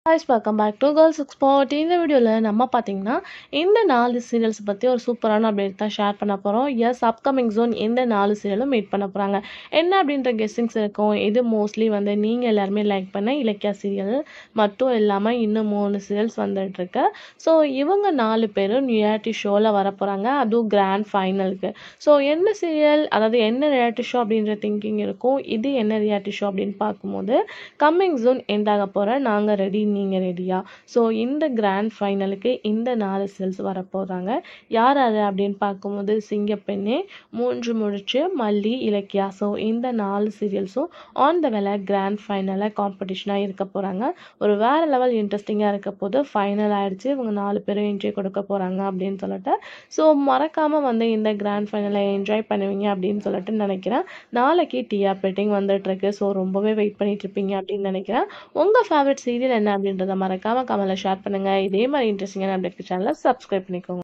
guys, welcome back to Girls Export. இந்த வீடியோவில் நம்ம பார்த்தீங்கன்னா இந்த 4 சீரியல்ஸ் பற்றி ஒரு சூப்பரான அப்டேட் தான் ஷேர் பண்ண போகிறோம். எஸ், அப்கமிங் ஜோன் இந்த 4 சீரியலும் மீட் பண்ண போகிறாங்க. என்ன அப்படின்ற கெஸ்ஸிங்ஸ் இருக்கும். இது மோஸ்ட்லி வந்து நீங்கள் எல்லாருமே லைக் பண்ண இலக்கியா சீரியல் மட்டும் இல்லாமல் இன்னும் 3 சீரியல்ஸ் வந்துட்டுருக்கு. ஸோ இவங்க 4 பேரும் ரியாலிட்டி ஷோவில் வர போகிறாங்க, அதுவும் கிராண்ட் ஃபைனலுக்கு. ஸோ என்ன சீரியல், அதாவது என்ன ரியாலிட்டி ஷோ அப்படின்ற திங்கிங் இருக்கும். இது என்ன ரியாலிட்டி ஷோ அப்படின்னு பார்க்கும்போது கம்மிங் ஜூன் எண்டாக போகிற நாங்கள் ரெடி நீங்கள் ரெடியா. ஸோ இந்த கிராண்ட் ஃபைனலுக்கு இந்த 4 சீரியல்ஸ் வரப்போகிறாங்க. யார் அது அப்படின்னு பார்க்கும்போது சிங்கப்பெண்ணே, 3 முடிச்சு, மல்லி, இலக்கியா. ஸோ இந்த 4 சீரியல்ஸும் ஆன் த வேலை கிராண்ட் ஃபைனலில் காம்படிஷனாக இருக்க போகிறாங்க. ஒரு வேறு லெவல் இன்ட்ரெஸ்டிங்காக இருக்க போது ஃபைனல் ஆகிடுச்சு. இவங்க 4 பேரும் என்ஜாய் கொடுக்க போகிறாங்க அப்படின்னு சொல்லிட்டு. ஸோ மறக்காமல் வந்து இந்த கிராண்ட் ஃபைனலை என்ஜாய் பண்ணுவீங்க அப்படின்னு சொல்லிட்டு நினைக்கிறேன். நாளைக்கு டிஆர் ரேட்டிங் வந்துட்டுருக்கு. ஸோ ரொம்பவே வெயிட் பண்ணிட்டு இருப்பீங்க அப்படின்னு நினைக்கிறேன். உங்கள் ஃபேவரட் சீரியல் என்ன அப்படின்றத மறக்காமல் கமெண்ட்ல ஷேர் பண்ணுங்கள். இதே மாதிரி இன்ட்ரெஸ்டிங்கான அப்டேட் சேனலை சப்ஸ்கிரைப் பண்ணிக்கோங்க.